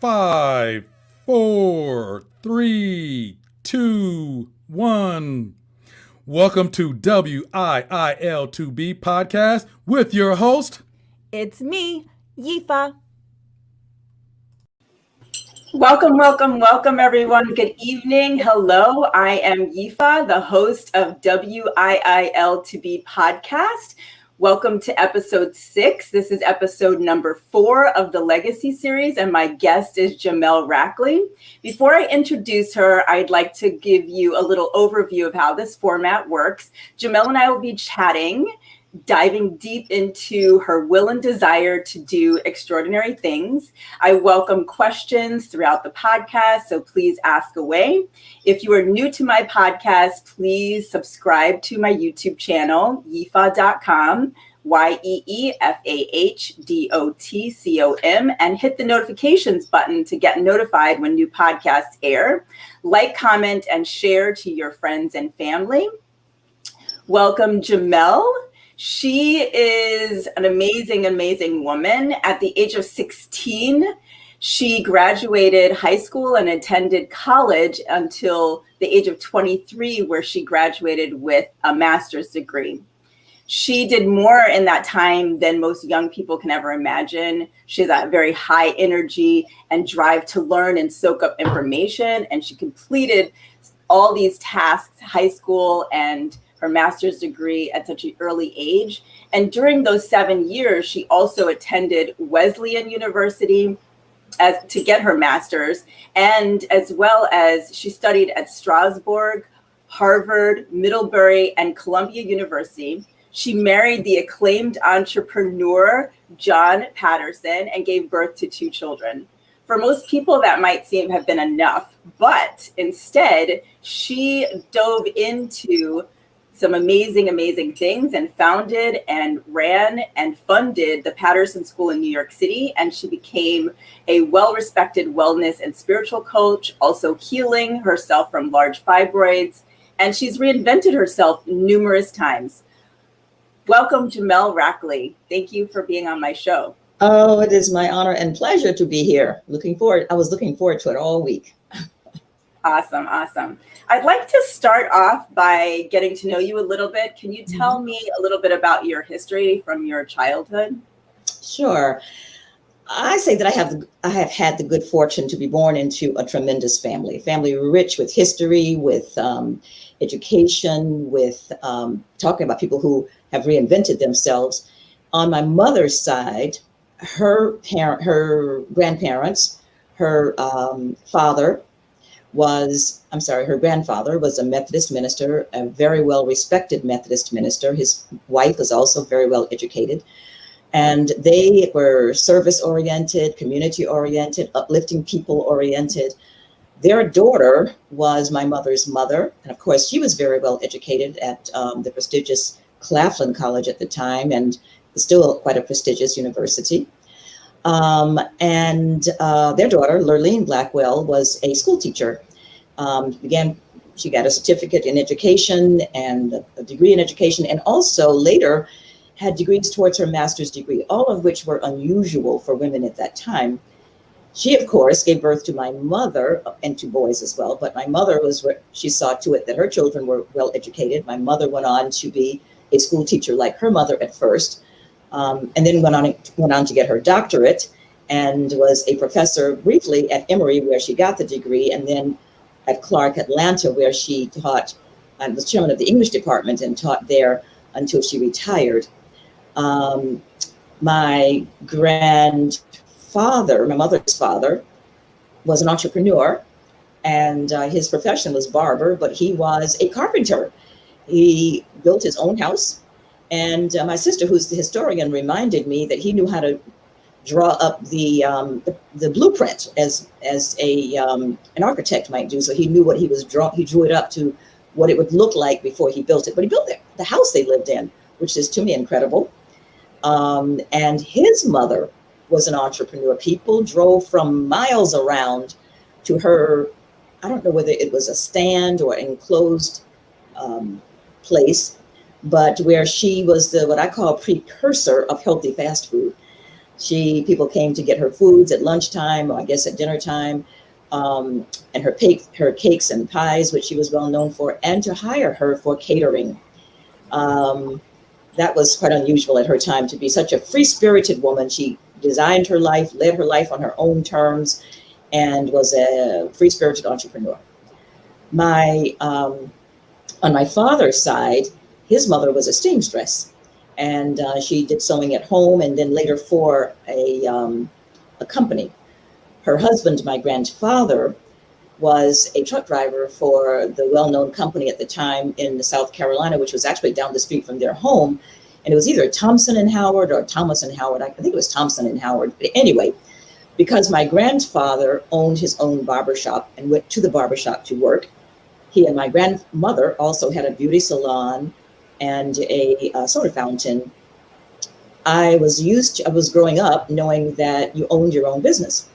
5, 4, 3, 2, 1. Welcome to WIIL2B podcast with your host. It's me, Yeefa. Welcome, everyone. Good evening. Hello, I am Yeefa, the host of WIIL2B podcast. Welcome to episode 6. This is episode number 4 of the Legacy series, and my guest is Jamelle Rackley. Before I introduce her, I'd like to give you a little overview of how this format works. Jamelle and I will be chatting, diving deep into her will and desire to do extraordinary things. I welcome questions throughout the podcast, so please ask away. If you are new to my podcast, please subscribe to my YouTube channel, Yeefahdotcom, Yeefahdotcom, and hit the notifications button to get notified when new podcasts air. Like, comment, and share to your friends and family. Welcome, Jamelle. She is an amazing woman. At the age of 16, she graduated high school and attended college until the age of 23, where she graduated with a master's degree. She did more in that time than most young people can ever imagine. She has a very high energy and drive to learn and soak up information. And she completed all these tasks, high school and her master's degree at such an early age. And during those 7 years, she also attended Wesleyan University to get her master's, and as well as she studied at Strasbourg, Harvard, Middlebury, and Columbia University. She married the acclaimed entrepreneur, John Patterson, and gave birth to 2 children. For most people, that might have been enough, but instead, she dove into some amazing things and founded and ran and funded the Patterson School in New York City. And she became a well-respected wellness and spiritual coach, also healing herself from large fibroids. And she's reinvented herself numerous times. Welcome, Jamelle Rackley. Thank you for being on my show. Oh, it is my honor and pleasure to be here. I was looking forward to it all week. Awesome. I'd like to start off by getting to know you a little bit. Can you tell me a little bit about your history from your childhood? Sure. I say that I have had the good fortune to be born into a tremendous family rich with history, with education, with talking about people who have reinvented themselves. On my mother's side, her grandparents, her grandfather was a Methodist minister, a very well-respected Methodist minister. His wife was also very well educated. And they were service-oriented, community-oriented, uplifting people-oriented. Their daughter was my mother's mother. And of course, she was very well educated at the prestigious Claflin College at the time, and still quite a prestigious university. And their daughter, Lurleen Blackwell, was a school teacher. She got a certificate in education and a degree in education, and also later had degrees towards her master's degree, all of which were unusual for women at that time. She, of course, gave birth to my mother and 2 boys as well, but my mother she saw to it that her children were well educated. My mother went on to be a school teacher like her mother at first. And then went on to get her doctorate and was a professor briefly at Emory, where she got the degree, and then at Clark Atlanta, where she taught and was chairman of the English department and taught there until she retired. My grandfather, my mother's father, was an entrepreneur, and his profession was barber, but he was a carpenter. He built his own house. And my sister, who's the historian, reminded me that he knew how to draw up the blueprint as an architect might do. So he knew what he was drawing. He drew it up to what it would look like before he built it. But he built the house they lived in, which is to me incredible. And his mother was an entrepreneur. People drove from miles around to her. I don't know whether it was a stand or enclosed place, but where she was what I call precursor of healthy fast food. People came to get her foods at lunchtime, or I guess at dinner time, and her cakes and pies, which she was well known for, and to hire her for catering. That was quite unusual at her time, to be such a free-spirited woman. She designed her life, led her life on her own terms, and was a free-spirited entrepreneur. On my father's side, his mother was a seamstress, and she did sewing at home and then later for a company. Her husband, my grandfather, was a truck driver for the well-known company at the time in South Carolina, which was actually down the street from their home. And it was either Thompson and Howard or Thomas and Howard. I think it was Thompson and Howard. But anyway, because my grandfather owned his own barbershop and went to the barbershop to work, he and my grandmother also had a beauty salon and a soda fountain. I was growing up knowing that you owned your own business.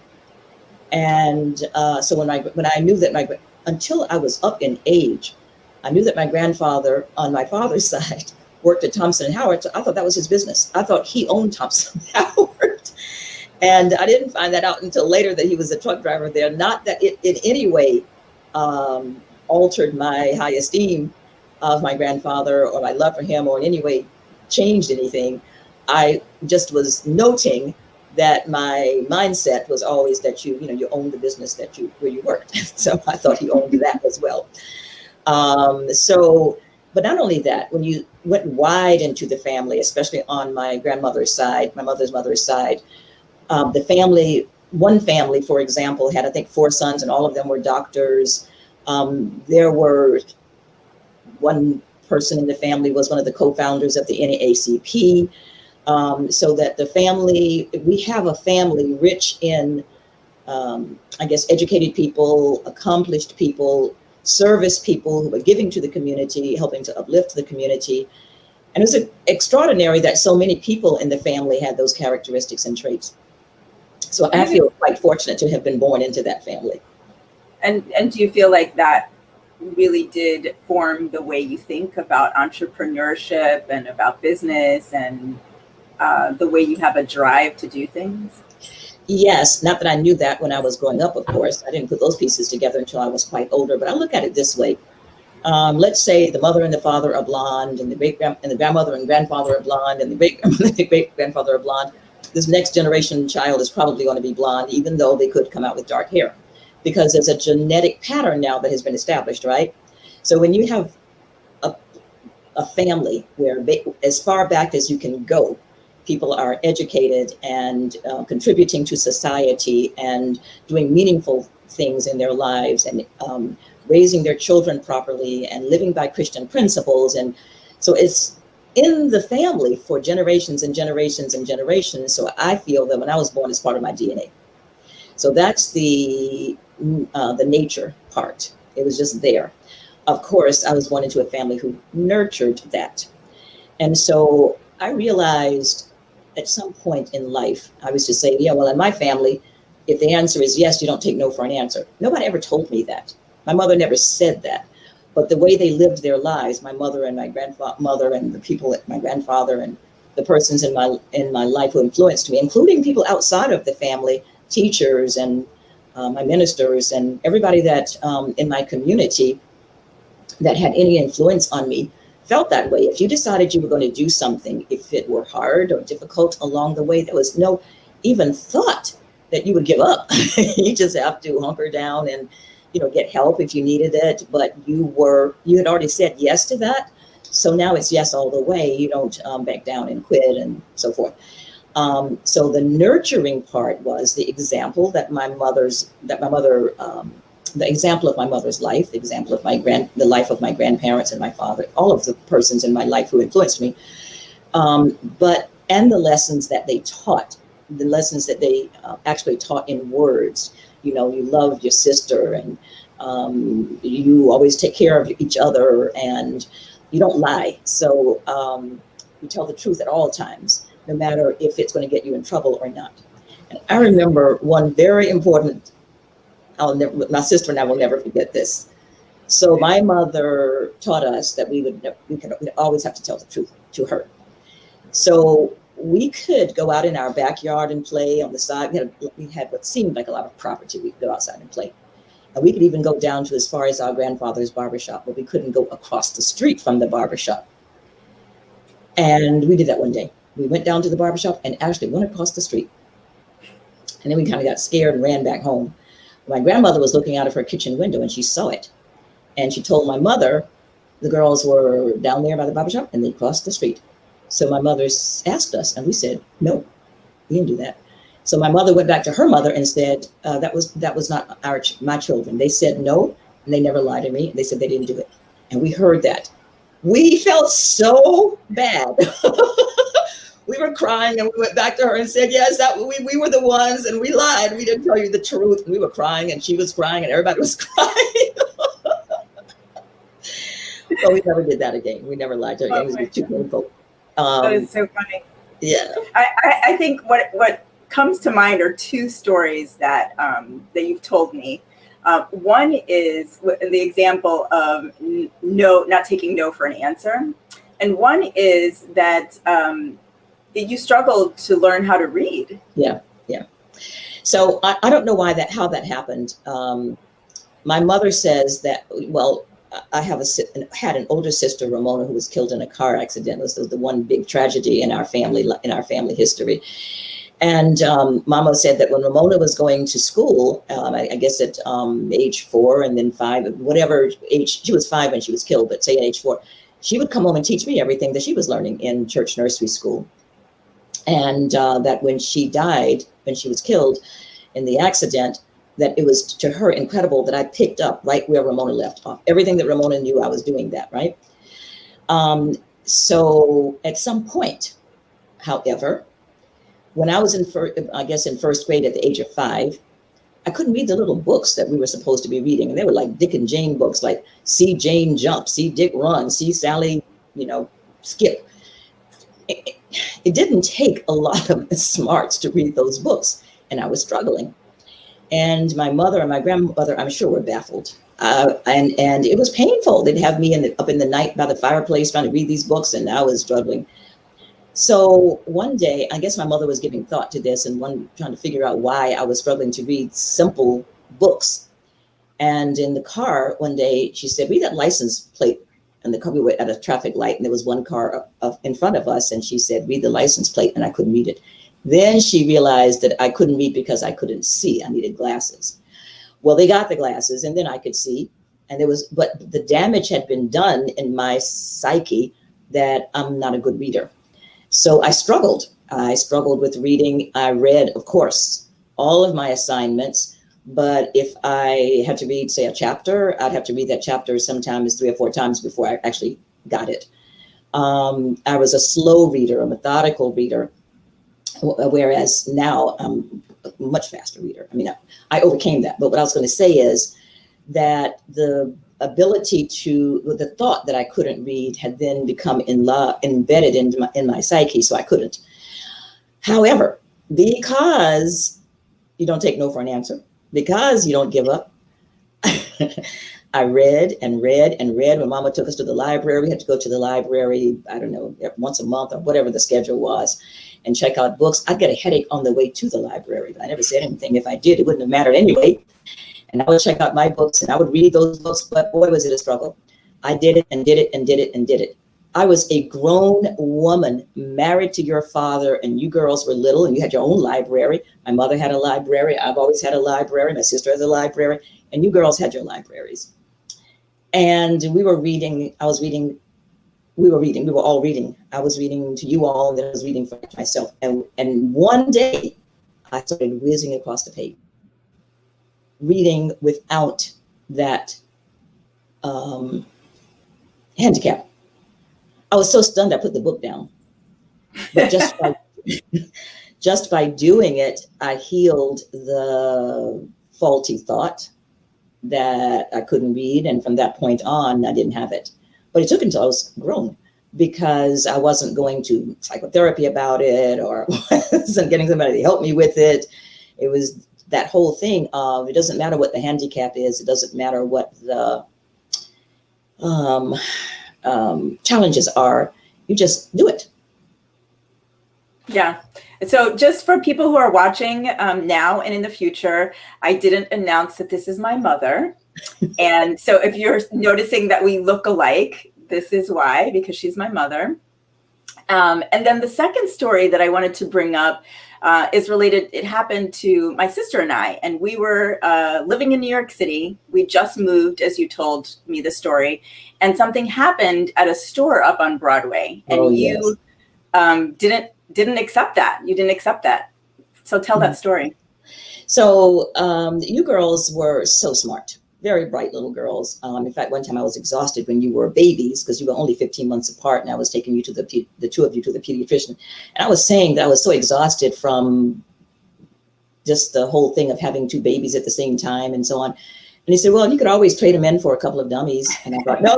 And so when I knew that until I was up in age, I knew that my grandfather on my father's side worked at Thompson and Howard. So I thought that was his business. I thought he owned Thompson and Howard. And I didn't find that out until later, that he was a truck driver there. Not that it in any way altered my high esteem of my grandfather or my love for him, or in any way changed anything. I just was noting that my mindset was always that you own the business where you worked. So I thought he owned that as well. But not only that, when you went wide into the family, especially on my grandmother's side, my mother's side, one family, for example, had, I think, 4 sons, and all of them were doctors. There were one person in the family was one of the co-founders of the NAACP. So that we have a family rich in, educated people, accomplished people, service people who are giving to the community, helping to uplift the community. And it was extraordinary that so many people in the family had those characteristics and traits. So I feel quite fortunate to have been born into that family. And do you feel like that really did form the way you think about entrepreneurship and about business and the way you have a drive to do things? Yes, not that I knew that when I was growing up, of course. I didn't put those pieces together until I was quite older, but I look at it this way. Let's say the mother and the father are blonde, and the grandmother and grandfather are blonde, and the great-grandfather are blonde. This next generation child is probably going to be blonde, even though they could come out with dark hair, because there's a genetic pattern now that has been established, right? So when you have a family where as far back as you can go, people are educated and contributing to society and doing meaningful things in their lives, and raising their children properly and living by Christian principles. And so it's in the family for generations and generations and generations. So I feel that when I was born, it's part of my DNA. So that's the nature part. It was just there. Of course, I was born into a family who nurtured that. And so I realized at some point in life, I was to say, yeah, well, in my family, if the answer is yes, you don't take no for an answer. Nobody ever told me that. My mother never said that. But the way they lived their lives, my mother and my grandmother and the people, my grandfather and the persons in my life who influenced me, including people outside of the family, teachers and my ministers and everybody that in my community that had any influence on me, felt that way. If you decided you were going to do something, if it were hard or difficult along the way, there was no even thought that you would give up. You just have to hunker down and, get help if you needed it. But you had already said yes to that. So now it's yes all the way. You don't back down and quit and so forth. So the nurturing part was the example that the example of my mother's life, the example of the life of my grandparents and my father, all of the persons in my life who influenced me, and the lessons that they taught, the lessons that they actually taught in words. You love your sister, and you always take care of each other, and you don't lie. So you tell the truth at all times, no matter if it's going to get you in trouble or not. And I remember one very important, my sister and I will never forget this. So my mother taught us that we always have to tell the truth to her. So we could go out in our backyard and play on the side. We had what seemed like a lot of property. We could go outside and play. And we could even go down to as far as our grandfather's barbershop, but we couldn't go across the street from the barbershop. And we did that one day. We went down to the barbershop and actually went across the street. And then we kind of got scared and ran back home. My grandmother was looking out of her kitchen window and she saw it. And she told my mother, the girls were down there by the barbershop and they crossed the street. So my mother asked us and we said, no, we didn't do that. So my mother went back to her mother and said, that was not my children. They said no, and they never lied to me. They said they didn't do it. And we heard that. We felt so bad. We were crying and we went back to her and said, yes, we were the ones and we lied. We didn't tell you the truth. And we were crying and she was crying and everybody was crying. So we never did that again. We never lied to her. It was too painful. That is so funny. Yeah. I think what comes to mind are two stories that you've told me. One is the example of no, not taking no for an answer. And one is that you struggled to learn how to read. Yeah. So I don't know how that happened. My mother says that, well, I had an older sister, Ramona, who was killed in a car accident. It was the one big tragedy in our family history. And Mama said that when Ramona was going to school, I guess at age 4 and then 5, whatever age, she was 5 when she was killed, but say at age 4, she would come home and teach me everything that she was learning in church nursery school. And that when she died, when she was killed in the accident, that it was to her incredible that I picked up right where Ramona left off. Everything that Ramona knew, I was doing that, right? So at some point, however, when I was in first grade at the age of 5, I couldn't read the little books that we were supposed to be reading. And they were like Dick and Jane books, like See Jane Jump, See Dick Run, See Sally, skip. It didn't take a lot of smarts to read those books. And I was struggling. And my mother and my grandmother, I'm sure, were baffled. And it was painful. They'd have me up in the night by the fireplace trying to read these books, and I was struggling. So one day, I guess my mother was giving thought to this and trying to figure out why I was struggling to read simple books. And in the car one day, she said, read that license plate. And the car, we were at a traffic light, and there was one car in front of us. And she said, read the license plate. And I couldn't read it. Then she realized that I couldn't read because I couldn't see. I needed glasses. Well, they got the glasses and then I could see. But the damage had been done in my psyche that I'm not a good reader. So I struggled. I struggled with reading. I read, of course, all of my assignments. But if I had to read, say, a chapter, I'd have to read that chapter sometimes 3 or 4 times before I actually got it. I was a slow reader, a methodical reader. Whereas now I'm a much faster reader. I mean, I overcame that. But what I was going to say is that the thought that I couldn't read had then become embedded in my psyche, so I couldn't. However, because you don't take no for an answer, because you don't give up, I read and read and read. When Mama took us to the library, we had to go to the library, I don't know, once a month or whatever the schedule was, and check out books. I'd get a headache on the way to the library, but I never said anything. If I did, it wouldn't have mattered anyway. And I would check out my books and I would read those books, but boy, was it a struggle. I did it and did it and did it and did it. I was a grown woman married to your father, and you girls were little and you had your own library. My mother had a library. I've always had a library. My sister has a library, and you girls had your libraries. And we were reading. We were all reading. I was reading to you all, and then I was reading for myself. And one day I started whizzing across the page, reading without that handicap. I was so stunned I put the book down. But just by doing it, I healed the faulty thought that I couldn't read. And from that point on, I didn't have it. But it took until I was grown, because I wasn't going to psychotherapy about it, or wasn't getting somebody to help me with it. It was that whole thing of, it doesn't matter what the handicap is. It doesn't matter what the challenges are. You just do it. Yeah. So just for people who are watching now and in the future, I didn't announce that this is my mother. And so if you're noticing that we look alike, this is why, because she's my mother. And then the second story that I wanted to bring up is related. It happened to my sister and we were living in New York City. We just moved, as you told me the story, and something happened at a store up on Broadway, and you didn't accept that. You didn't accept that. So tell that story. So you girls were so smart, very bright little girls. In fact, one time I was exhausted when you were babies because you were only 15 months apart, and I was taking you to the two of you to the pediatrician. And I was saying that I was so exhausted from just the whole thing of having two babies at the same time and so on. And he said, well, you could always trade them in for a couple of dummies. And I thought, no,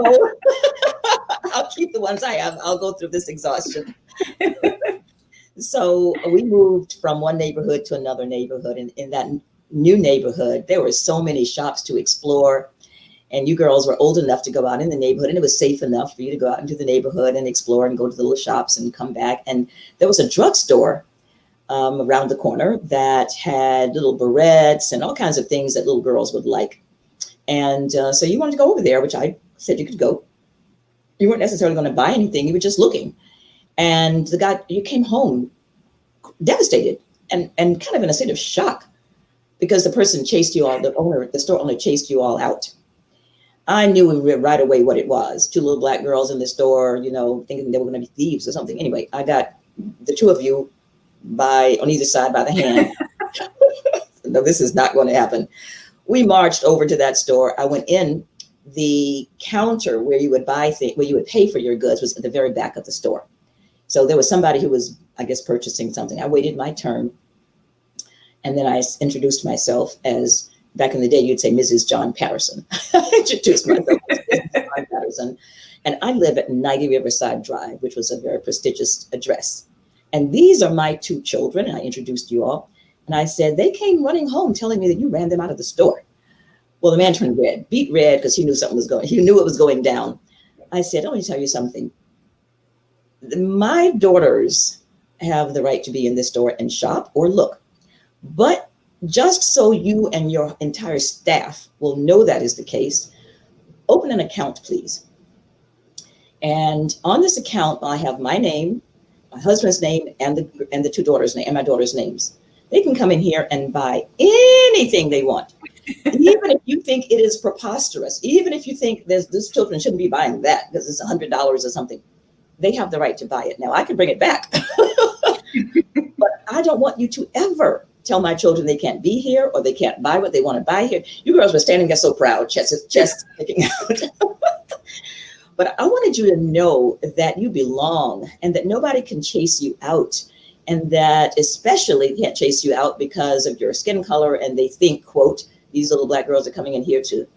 I'll keep the ones I have. I'll go through this exhaustion. So we moved from one neighborhood to another neighborhood. And in that new neighborhood, there were so many shops to explore. And you girls were old enough to go out in the neighborhood, and it was safe enough for you to go out into the neighborhood and explore and go to the little shops and come back. And there was a drugstore around the corner that had little barrettes and all kinds of things that little girls would like. And so you wanted to go over there, which I said you could go. You weren't necessarily going to buy anything. You were just looking. And you came home devastated and kind of in a state of shock because the person chased you all, the store owner chased you all out. I knew right away what it was. Two little black girls in the store, thinking they were going to be thieves or something. Anyway, I got the two of you on either side by the hand. No, this is not going to happen. We marched over to that store. I went in. The counter where you would where you would pay for your goods was at the very back of the store. So there was somebody who was, I guess, purchasing something. I waited my turn. And then I introduced myself as, back in the day, you'd say Mrs. John Patterson. I introduced myself as Mrs. John Patterson. And I live at 90 Riverside Drive, which was a very prestigious address. And these are my two children. And I introduced you all. And I said, they came running home telling me that you ran them out of the store. Well, the man turned red, beat red, because he knew he knew it was going down. I said, let me tell you something. My daughters have the right to be in this store and shop or look. But just so you and your entire staff will know that is the case, open an account, please. And on this account, I have my name, my husband's name, and the two daughters' name, and my daughter's names. They can come in here and buy anything they want. Even if you think it is preposterous, even if you think this children shouldn't be buying that because it's $100 or something, they have the right to buy it. Now, I can bring it back, but I don't want you to ever tell my children they can't be here or they can't buy what they want to buy here. You girls were standing there so proud, chest sticking out. But I wanted you to know that you belong and that nobody can chase you out. And that especially they can't chase you out because of your skin color. And they think, quote, these little black girls are coming in here to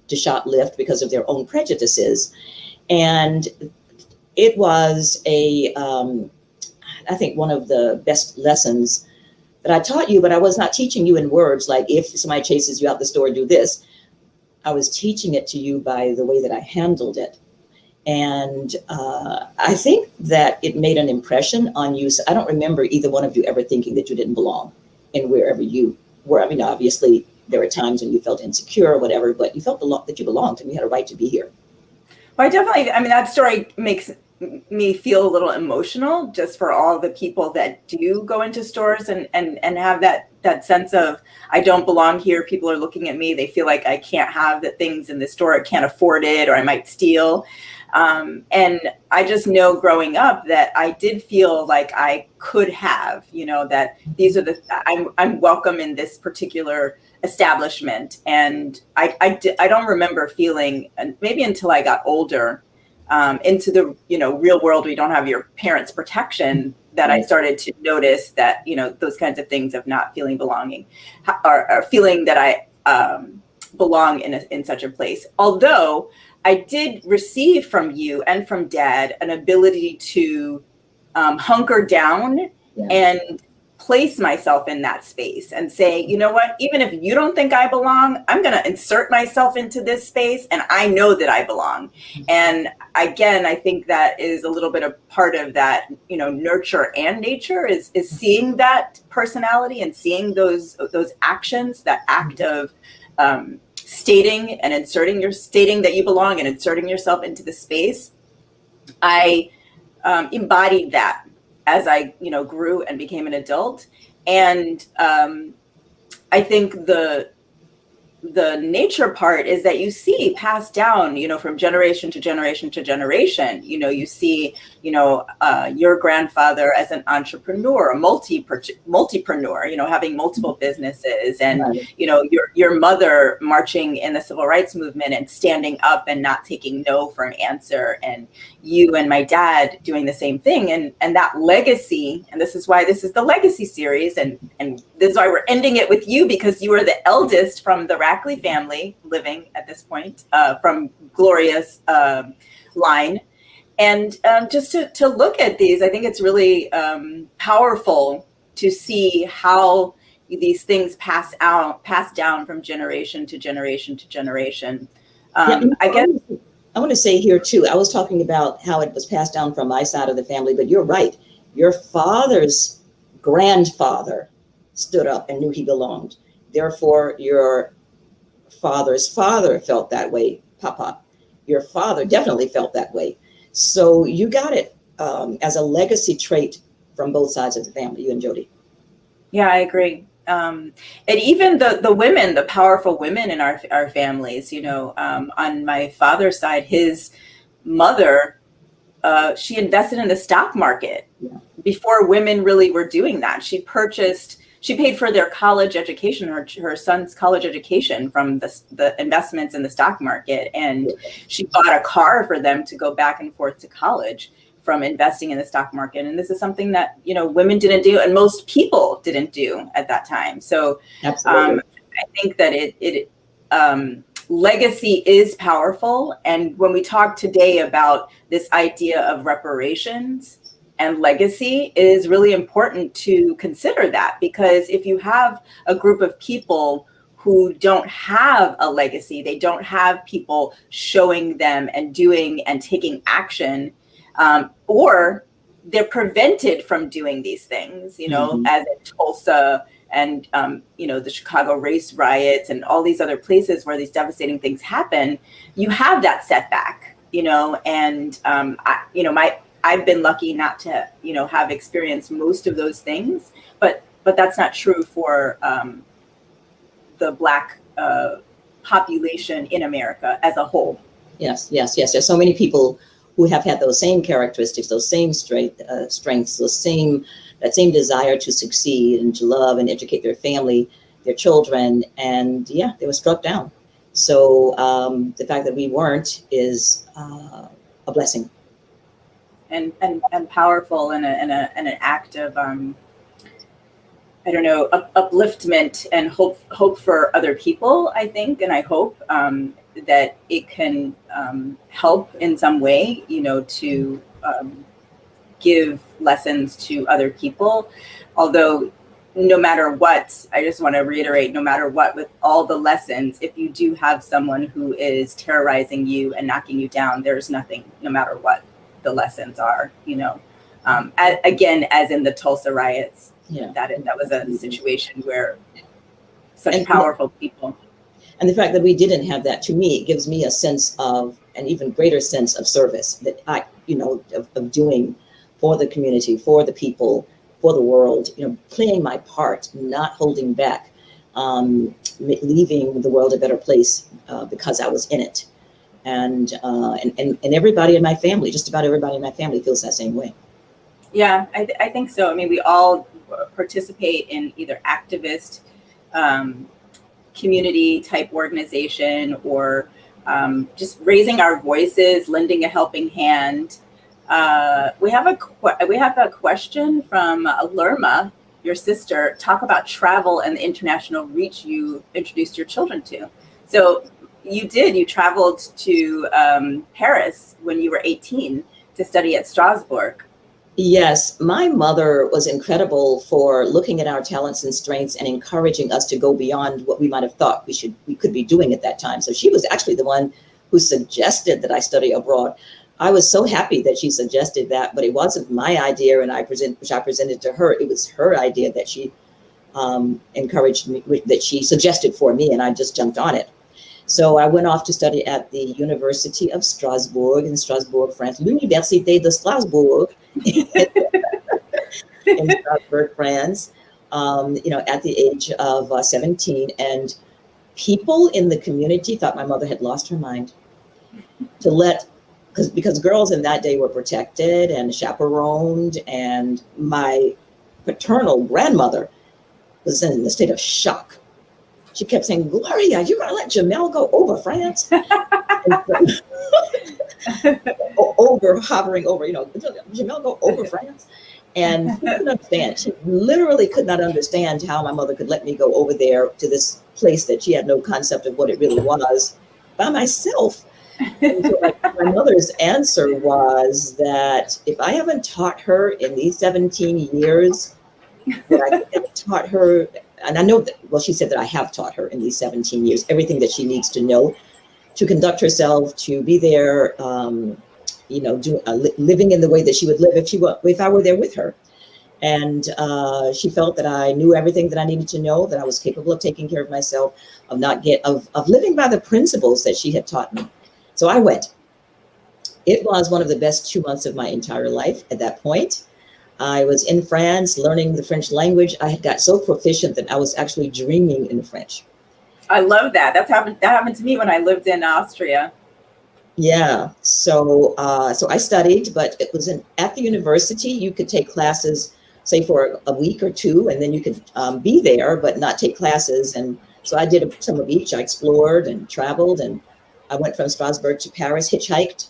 shoplift because of their own prejudices. And it was I think one of the best lessons that I taught you, but I was not teaching you in words like, if somebody chases you out the store, do this. I was teaching it to you by the way that I handled it. And I think that it made an impression on you. So I don't remember either one of you ever thinking that you didn't belong in wherever you were. I mean, obviously, there were times when you felt insecure or whatever, but you felt that you belonged and you had a right to be here. Well, that story makes me feel a little emotional just for all the people that do go into stores and have that sense of, I don't belong here. People are looking at me. They feel like I can't have the things in the store. I can't afford it, or I might steal. And I just know growing up that I did feel like I could have, that these are I'm welcome in this particular establishment. And I don't remember feeling, and maybe until I got older, into the, real world, we don't have your parents' protection, that I started to notice that, those kinds of things of not feeling belonging or feeling that I belong in such a place. Although I did receive from you and from Dad an ability to hunker down and place myself in that space and say, you know what, even if you don't think I belong, I'm going to insert myself into this space, and I know that I belong. And again, I think that is a little bit of part of that, nurture and nature is seeing that personality and seeing those actions, that act of stating that you belong and inserting yourself into the space. I embodied that as I, grew and became an adult. And I think the nature part is that you see passed down, from generation to generation to generation. You see, your grandfather as an entrepreneur, a multipreneur, having multiple businesses, and Right. Your mother marching in the civil rights movement and standing up and not taking no for an answer, and you and my dad doing the same thing, and that legacy. And this is why this is the legacy series, and this is why we're ending it with you, because you are the eldest from the Rackley family living at this point, from Gloria's line. And just to look at these, I think it's really powerful to see how these things pass down from generation to generation to generation. I guess I want to say here too, I was talking about how it was passed down from my side of the family, but you're right. Your father's grandfather stood up and knew he belonged. Therefore, your father's father felt that way, Papa. Your father definitely felt that way. So you got it as a legacy trait from both sides of the family, you and Jody. Yeah, I agree. And even the women, the powerful women in our families, on my father's side, his mother, she invested in the stock market before women really were doing that. She paid for their college education, her son's college education from the investments in the stock market. And she bought a car for them to go back and forth to college from investing in the stock market. And this is something that, women didn't do, and most people didn't do at that time. So I think that legacy is powerful. And when we talk today about this idea of reparations and legacy, it is really important to consider that, because if you have a group of people who don't have a legacy, they don't have people showing them and doing and taking action, or they're prevented from doing these things, as in Tulsa and, the Chicago race riots and all these other places where these devastating things happen. You have that setback, and, I've been lucky not to, have experienced most of those things, but that's not true for the Black population in America as a whole. Yes. There's so many people who have had those same characteristics, those same strengths, that same desire to succeed and to love and educate their family, their children, and they were struck down. So the fact that we weren't is a blessing. And powerful, and an act of upliftment and hope for other people, I think, and I hope that it can help in some way, to give lessons to other people. Although, no matter what, I just want to reiterate, no matter what, with all the lessons, if you do have someone who is terrorizing you and knocking you down, there's nothing, no matter what the lessons are, again, as in the Tulsa riots, that was a situation where such powerful people. And the fact that we didn't have that, to me, it gives me a sense of, an even greater sense of service that I, of doing for the community, for the people, for the world, playing my part, not holding back, leaving the world a better place because I was in it. And everybody in my family, just about everybody in my family feels that same way. Yeah, I think so. I mean, we all participate in either activist, community type organization, or just raising our voices, lending a helping hand. We have a question from Lerma, your sister. Talk about travel and the international reach you introduced your children to. So you traveled to Paris when you were 18 to study at Strasbourg. Yes, my mother was incredible for looking at our talents and strengths and encouraging us to go beyond what we might have thought we could be doing at that time. So she was actually the one who suggested that I study abroad. I was so happy that she suggested that, but it wasn't my idea, and which I presented to her. It was her idea that she encouraged me, that she suggested for me, and I just jumped on it. So I went off to study at the University of Strasbourg in Strasbourg, France, l'Université de Strasbourg in Strasbourg, France, at the age of 17. And people in the community thought my mother had lost her mind because girls in that day were protected and chaperoned. And my paternal grandmother was in a state of shock. She kept saying, "Gloria, you're going to let Jamelle go over France?" Over, hovering over, Jamelle go over France. And she couldn't understand. She literally could not understand how my mother could let me go over there to this place that she had no concept of what it really was by myself. And so my mother's answer was that if I haven't taught her in these 17 years, that I have taught her, and I know that, well, she said that I have taught her in these 17 years, everything that she needs to know to conduct herself, to be there, living in the way that she would live if I were there with her. And she felt that I knew everything that I needed to know, that I was capable of taking care of myself, of living by the principles that she had taught me. So I went. It was one of the best 2 months of my entire life at that point. I was in France learning the French language. I had got so proficient that I was actually dreaming in French. I love that. That happened to me when I lived in Austria. Yeah. So I studied, but it was at the university. You could take classes, say for a week or two, and then you could be there, but not take classes. And so I did some of each. I explored and traveled, and I went from Strasbourg to Paris, hitchhiked.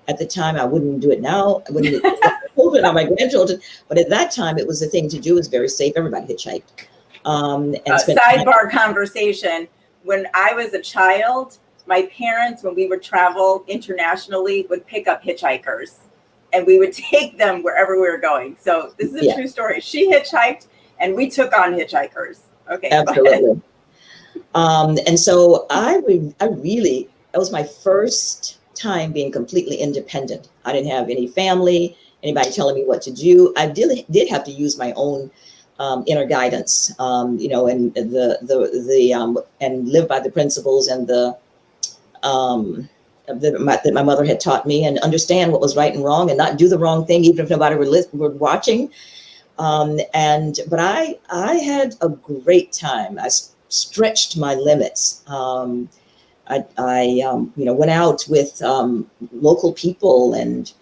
At the time, I wouldn't do it now. I wouldn't do it on my grandchildren. But at that time, it was the thing to do. It was very safe. Everybody hitchhiked. Sidebar conversation. When I was a child, my parents, when we would travel internationally, would pick up hitchhikers. And we would take them wherever we were going. So this is a true story. She hitchhiked, and we took on hitchhikers. Okay. Absolutely. And so that was my first time being completely independent. I didn't have any family, anybody telling me what to do. I did have to use my own inner guidance, and and live by the principles and that my mother had taught me, and understand what was right and wrong, and not do the wrong thing, even if nobody were watching. But I had a great time. I stretched my limits. I went out with local people and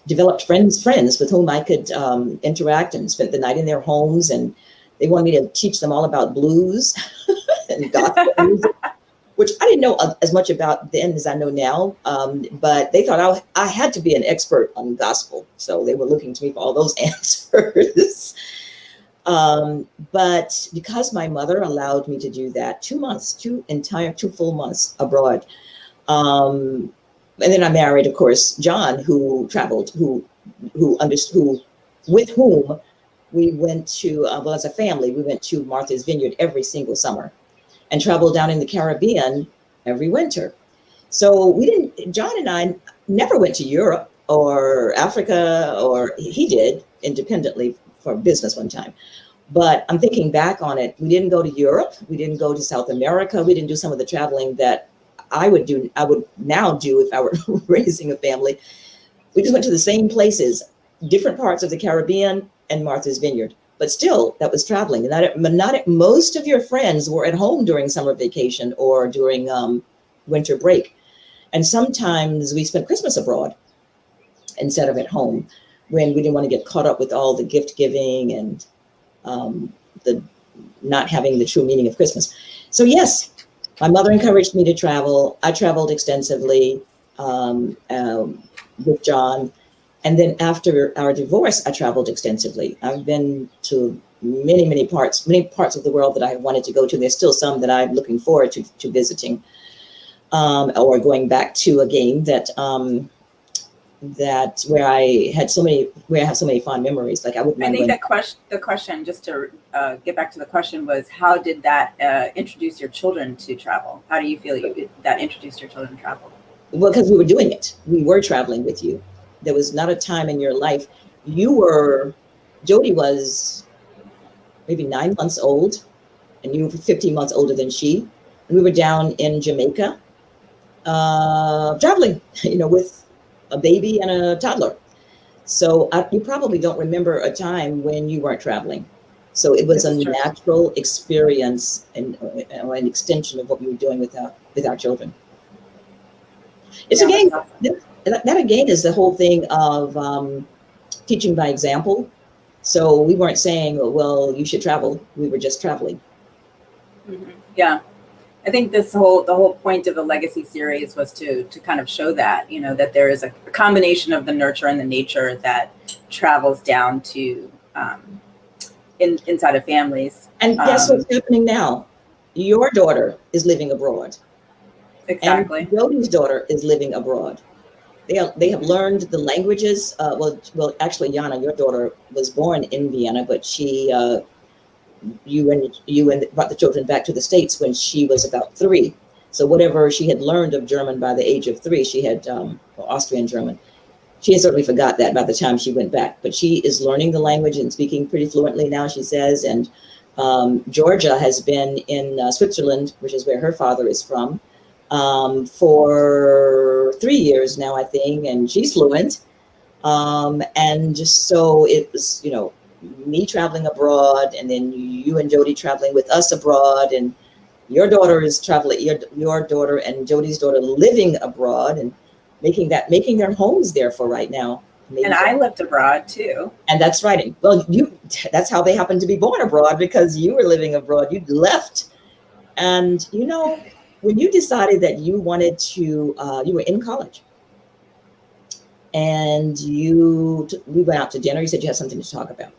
developed friends with whom I could interact, and spent the night in their homes. And they wanted me to teach them all about blues and gospel music, which I didn't know as much about then as I know now. But they thought I had to be an expert on gospel. So they were looking to me for all those answers. But because my mother allowed me to do that, 2 full months abroad. And then I married, of course, John, who traveled, with whom we went to, as a family, we went to Martha's Vineyard every single summer and traveled down in the Caribbean every winter. So John and I never went to Europe or Africa, or he did independently for business one time. But I'm thinking back on it. We didn't go to Europe. We didn't go to South America. We didn't do some of the traveling that I would now do if I were raising a family. We just went to the same places, different parts of the Caribbean and Martha's Vineyard. But still, that was traveling. And most of your friends were at home during summer vacation or during winter break. And sometimes we spent Christmas abroad instead of at home, when we didn't want to get caught up with all the gift giving and the not having the true meaning of Christmas. So yes, my mother encouraged me to travel. I traveled extensively with John. And then after our divorce, I traveled extensively. I've been to many parts of the world that I wanted to go to. There's still some that I'm looking forward to visiting or going back to again that that where I have so many fond memories. Like I wouldn't I mind think going. the question, just to get back to the question, was how did that introduce your children to travel? How do you feel that introduced your children to travel? Well, because we were doing it. We were traveling with you. There was not a time in your life. Jody was maybe 9 months old, and you were 15 months older than she. And we were down in Jamaica, traveling, with a baby and a toddler. So you probably don't remember a time when you weren't traveling. So it was a natural experience and an extension of what we were doing with our children. It's again, that again is the whole thing of teaching by example. So we weren't saying, well, you should travel. We were just traveling. Mm-hmm. Yeah. I think the whole point of the legacy series was to kind of show that, that there is a combination of the nurture and the nature that travels down to inside of families. And guess what's happening now? Your daughter is living abroad. Exactly. And Jody's daughter is living abroad. They have learned the languages. Well, actually, Yana, your daughter was born in Vienna, but you brought the children back to the States when she was about 3. So whatever she had learned of German by the age of 3, she had Austrian German. She had certainly forgot that by the time she went back, but she is learning the language and speaking pretty fluently now, she says. And Georgia has been in Switzerland, which is where her father is from, for 3 years now, I think, and she's fluent. And so it was, me traveling abroad, and then you and Jody traveling with us abroad, and your daughter is traveling, your daughter and Jody's daughter living abroad and making their homes there for right now. And I lived abroad too. And that's right. Well, that's how they happened to be born abroad, because you were living abroad. You left. And, when you decided that you wanted to, you were in college, and we went out to dinner. You said you had something to talk about.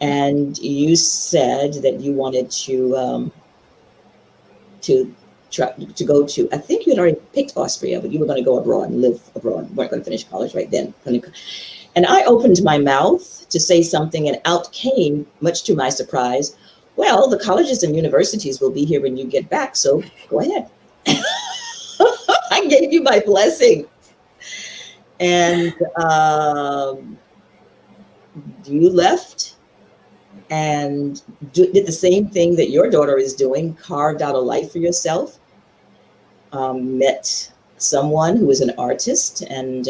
And you said that you wanted to go to, I think you had already picked Austria, but you were going to go abroad and live abroad. You weren't going to finish college right then. And I opened my mouth to say something, and out came, much to my surprise, well, the colleges and universities will be here when you get back, so go ahead. I gave you my blessing. And you left and did the same thing that your daughter is doing, carved out a life for yourself, met someone who is an artist, and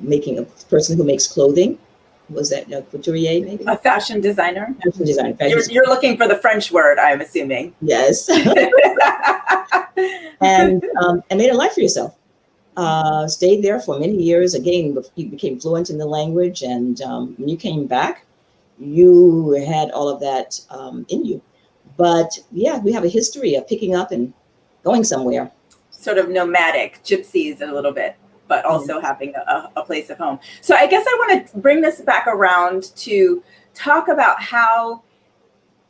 making a person who makes clothing. Was that couturier, maybe? A fashion designer. Fashion designer. You're looking for the French word, I'm assuming. Yes. And made a life for yourself. Stayed there for many years. Again, you became fluent in the language, and when you came back, you had all of that in you. But yeah, we have a history of picking up and going somewhere. Sort of nomadic, gypsies a little bit, but also having a place of home. So I guess I want to bring this back around to talk about how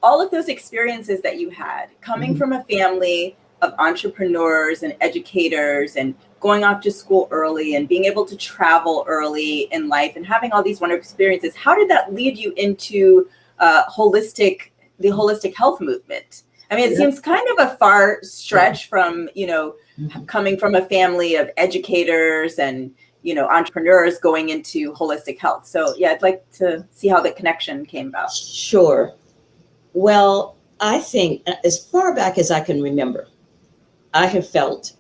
all of those experiences that you had coming from a family of entrepreneurs and educators and going off to school early and being able to travel early in life and having all these wonderful experiences, how did that lead you into the holistic health movement? I mean, it seems kind of a far stretch from, coming from a family of educators and, entrepreneurs going into holistic health. So yeah, I'd like to see how the connection came about. Sure. Well, I think as far back as I can remember, I have felt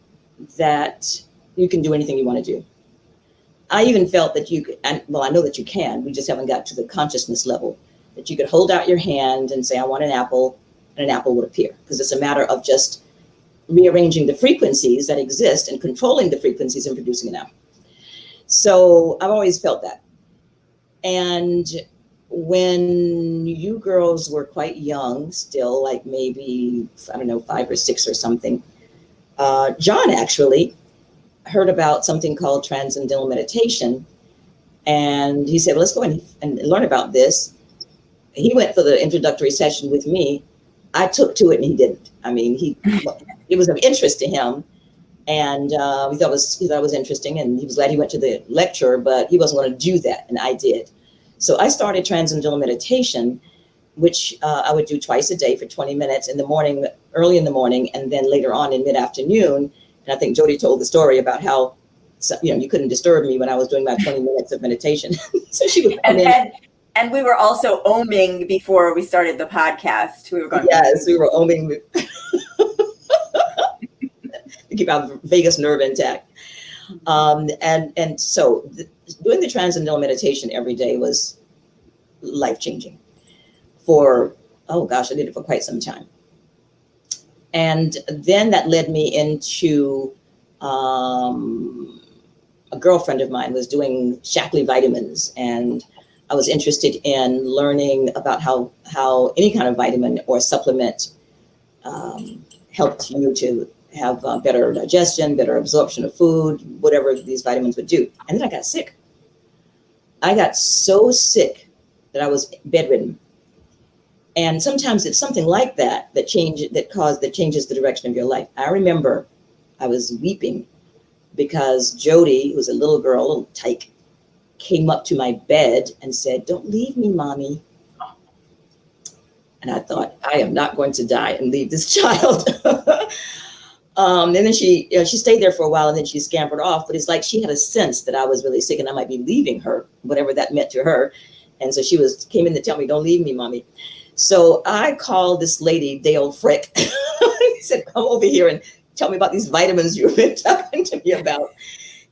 that you can do anything you want to do. I even felt that you could, I know that you can, we just haven't got to the consciousness level, that you could hold out your hand and say, I want an apple, and an apple would appear, because it's a matter of just rearranging the frequencies that exist and controlling the frequencies and producing an apple. So I've always felt that. And when you girls were quite young, still like maybe, 5 or 6 or something, John actually heard about something called transcendental meditation. And he said, well, let's go and learn about this. He went for the introductory session with me. I took to it and he didn't. I mean, it was of interest to him, And he thought it was interesting, and he was glad he went to the lecture, but he wasn't going to do that, and I did. So I started transcendental meditation, which I would do twice a day for 20 minutes in the morning, early in the morning, and then later on in mid-afternoon. And I think Jody told the story about how, you couldn't disturb me when I was doing my 20 minutes of meditation. So she would come in. And we were also oming before we started the podcast. We were going. Yes, we were oming to keep our vagus nerve intact. And so doing the transcendental meditation every day was life-changing for, I did it for quite some time. And then that led me into a girlfriend of mine was doing Shaklee vitamins, and I was interested in learning about how any kind of vitamin or supplement helped you to have better digestion, better absorption of food, whatever these vitamins would do. And then I got sick. I got so sick that I was bedridden. And sometimes it's something like that that changes the direction of your life. I remember I was weeping because Jody, who was a little girl, a little tyke, came up to my bed and said, "Don't leave me, Mommy." And I thought, I am not going to die and leave this child. And then she stayed there for a while, and then she scampered off. But it's like she had a sense that I was really sick and I might be leaving her, whatever that meant to her. And so she came in to tell me, "Don't leave me, Mommy." So I called this lady, Dale Frick. He said, "Come over here and tell me about these vitamins you've been talking to me about."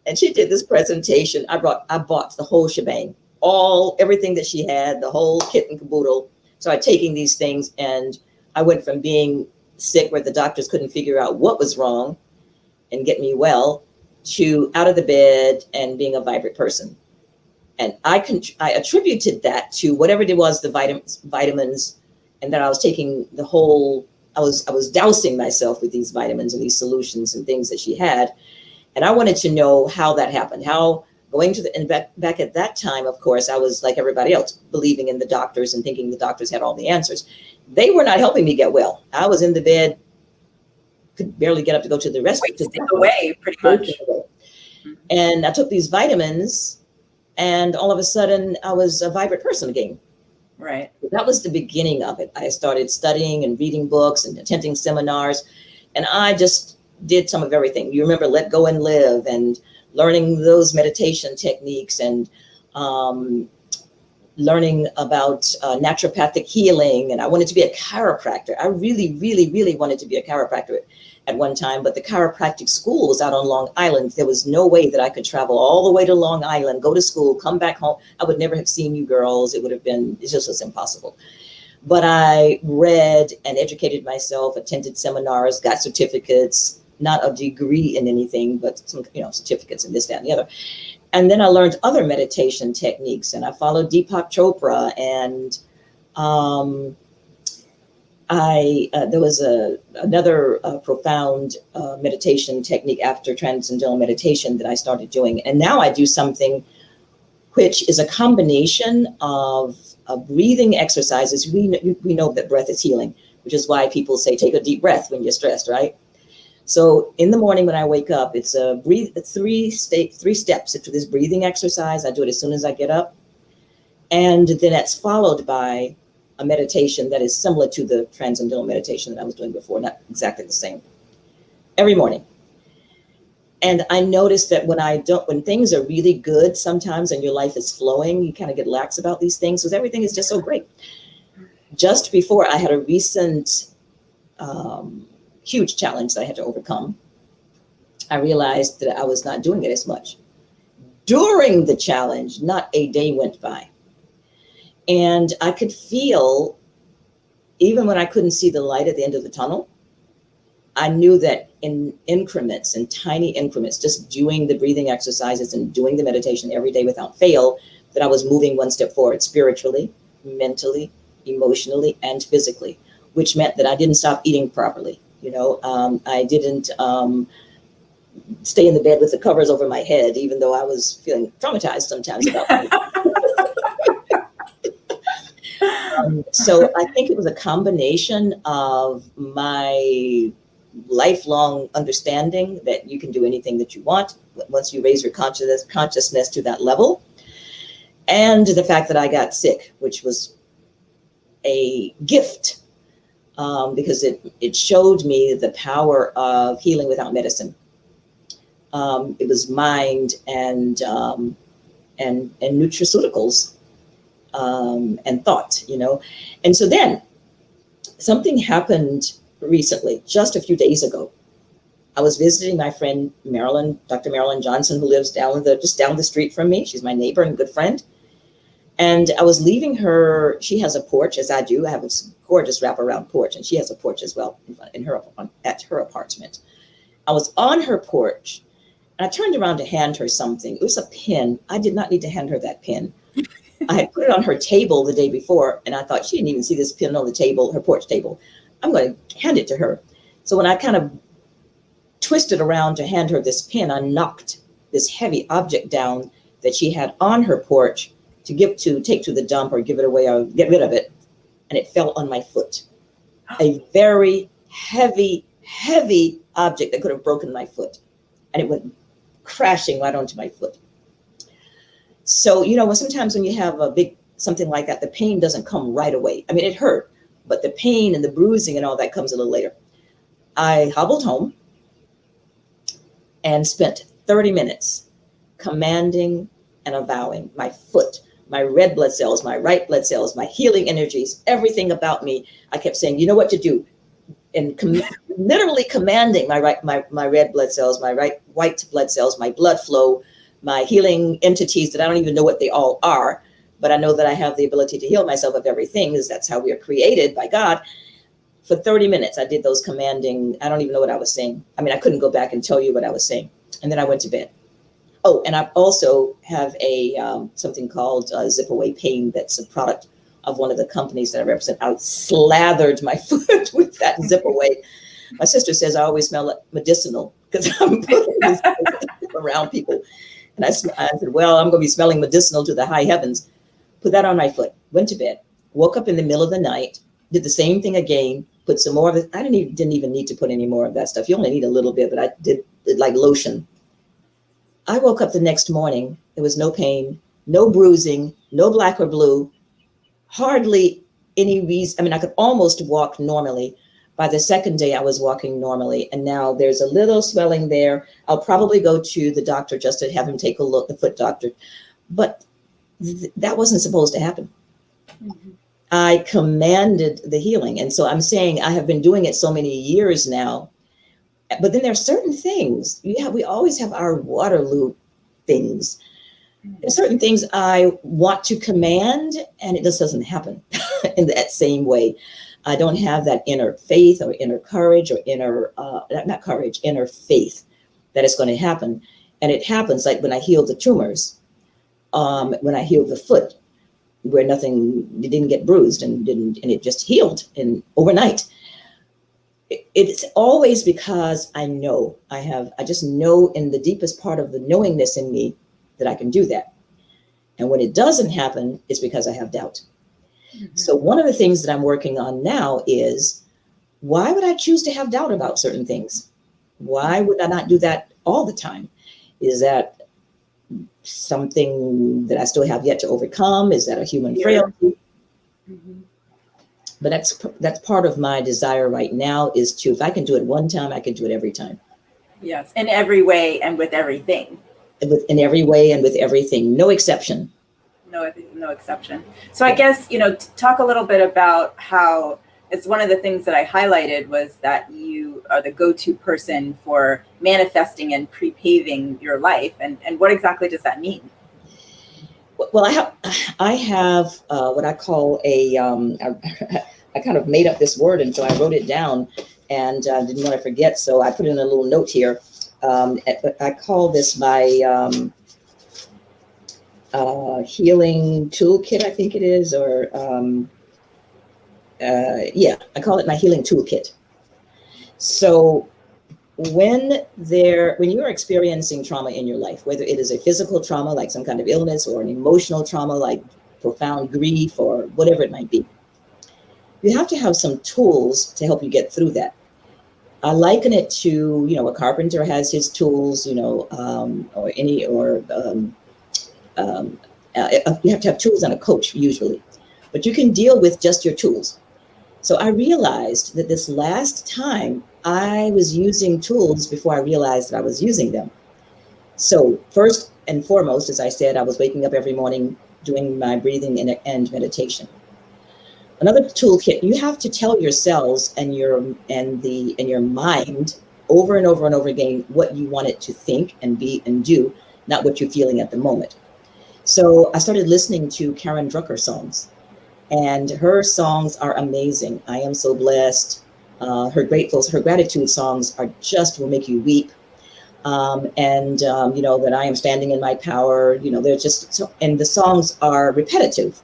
And she did this presentation. I bought the whole shebang, everything that she had, the whole kit and caboodle. Started taking these things, and I went from being sick where the doctors couldn't figure out what was wrong and get me well to out of the bed and being a vibrant person. And I attributed that to whatever it was, the vitamins, and that I was taking I was dousing myself with these vitamins and these solutions and things that she had. And I wanted to know how that happened, and back at that time, of course, I was like everybody else, believing in the doctors and thinking the doctors had all the answers. They were not helping me get well. I was in the bed, could barely get up to go to the restroom. Wasting away, pretty much. And I took these vitamins, and all of a sudden I was a vibrant person again. Right. That was the beginning of it. I started studying and reading books and attending seminars, and I just did some of everything. You remember Let Go and Live, and learning those meditation techniques, and learning about naturopathic healing. And I wanted to be a chiropractor. I really, really, really wanted to be a chiropractor at one time, but the chiropractic school was out on Long Island. There was no way that I could travel all the way to Long Island, go to school, come back home. I would never have seen you girls. It just was impossible. But I read and educated myself, attended seminars, got certificates, not a degree in anything, but some, certificates in this, that, and the other. And then I learned other meditation techniques, and I followed Deepak Chopra, and there was another profound meditation technique after transcendental meditation that I started doing. And now I do something which is a combination of breathing exercises. We know that breath is healing, which is why people say, take a deep breath when you're stressed, right? So in the morning when I wake up, it's three steps into this breathing exercise. I do it as soon as I get up. And then that's followed by a meditation that is similar to the transcendental meditation that I was doing before, not exactly the same, every morning. And I noticed that when things are really good sometimes and your life is flowing, you kind of get lax about these things because everything is just so great. Just before I had a recent huge challenge that I had to overcome, I realized that I was not doing it as much. During the challenge, not a day went by. And I could feel, even when I couldn't see the light at the end of the tunnel, I knew that in increments, in tiny increments, just doing the breathing exercises and doing the meditation every day without fail, that I was moving one step forward spiritually, mentally, emotionally, and physically, which meant that I didn't stop eating properly. I didn't stay in the bed with the covers over my head, even though I was feeling traumatized sometimes about it. So I think it was a combination of my lifelong understanding that you can do anything that you want once you raise your consciousness to that level. And the fact that I got sick, which was a gift, because it showed me the power of healing without medicine. It was mind and nutraceuticals and thought, And so then something happened recently, just a few days ago. I was visiting my friend Dr. Marilyn Johnson, who lives just down the street from me. She's my neighbor and good friend. And I was leaving her. She has a porch, as I do. I have a gorgeous wraparound porch, and she has a porch as well at her apartment. I was on her porch, and I turned around to hand her something. It was a pin. I did not need to hand her that pin. I had put it on her table the day before, and I thought she didn't even see this pin on the table, her porch table. I'm going to hand it to her. So when I kind of twisted around to hand her this pin, I knocked this heavy object down that she had on her porch to take to the dump or give it away or get rid of it. And it fell on my foot. A very heavy, heavy object that could have broken my foot. And it went crashing right onto my foot. So, sometimes when you have something like that, the pain doesn't come right away. I mean, it hurt, but the pain and the bruising and all that comes a little later. I hobbled home and spent 30 minutes commanding and avowing my foot, my red blood cells, my white blood cells, my healing energies, everything about me. I kept saying, you know what to do. And literally commanding my red blood cells, my white blood cells, my blood flow, my healing entities that I don't even know what they all are, but I know that I have the ability to heal myself of everything, because that's how we are created by God. For 30 minutes, I did those commanding. I don't even know what I was saying. I mean, I couldn't go back and tell you what I was saying. And then I went to bed. Oh, and I also have something called Zip Away Pain. That's a product of one of the companies that I represent. I slathered my foot with that Zip Away. My sister says I always smell medicinal because I'm putting this around people. And I said, well, I'm going to be smelling medicinal to the high heavens. Put that on my foot. Went to bed. Woke up in the middle of the night. Did the same thing again. Put some more of it. I didn't even need to put any more of that stuff. You only need a little bit, but I did like lotion. I woke up the next morning. There was no pain, no bruising, no black or blue, hardly any reason. I mean, I could almost walk normally. By the second day, I was walking normally. And now there's a little swelling there. I'll probably go to the doctor just to have him take a look, the foot doctor. But that wasn't supposed to happen. Mm-hmm. I commanded the healing. And so I'm saying I have been doing it so many years now. But then there are certain things. We always have our Waterloo things. There's certain things I want to command, and it just doesn't happen in that same way. I don't have that inner faith or inner courage or inner faith that it's going to happen. And it happens like when I healed the tumors, when I healed the foot, where it didn't get bruised and it just healed overnight. It's always because I know I just know in the deepest part of the knowingness in me that I can do that. And when it doesn't happen, it's because I have doubt. Mm-hmm. So one of the things that I'm working on now is, why would I choose to have doubt about certain things? Why would I not do that all the time? Is that something that I still have yet to overcome? Is that a human frailty? Mm-hmm. But that's part of my desire right now is to, if I can do it one time, I can do it every time. Yes, in every way and with everything. In every way and with everything, no exception. No exception. So I guess, talk a little bit about how it's one of the things that I highlighted was that you are the go-to person for manifesting and prepaving your life. And what exactly does that mean? Well, I have what I call I kind of made up this word, and so I wrote it down and didn't want to forget. So I put in a little note here. But I call this my healing toolkit, I think it is, or I call it my healing toolkit. So when you are experiencing trauma in your life, whether it is a physical trauma, like some kind of illness, or an emotional trauma, like profound grief, or whatever it might be, you have to have some tools to help you get through that. I liken it to, a carpenter has his tools, you have to have tools and a coach usually, but you can deal with just your tools. So I realized that this last time I was using tools before I realized that I was using them. So first and foremost, as I said, I was waking up every morning doing my breathing and meditation. Another toolkit, you have to tell your cells and your mind over and over and over again what you want it to think and be and do, not what you're feeling at the moment. So I started listening to Karen Drucker songs, and her songs are amazing. I am so blessed. Her gratitude songs are will make you weep. That I am standing in my power. They're just so, and the songs are repetitive.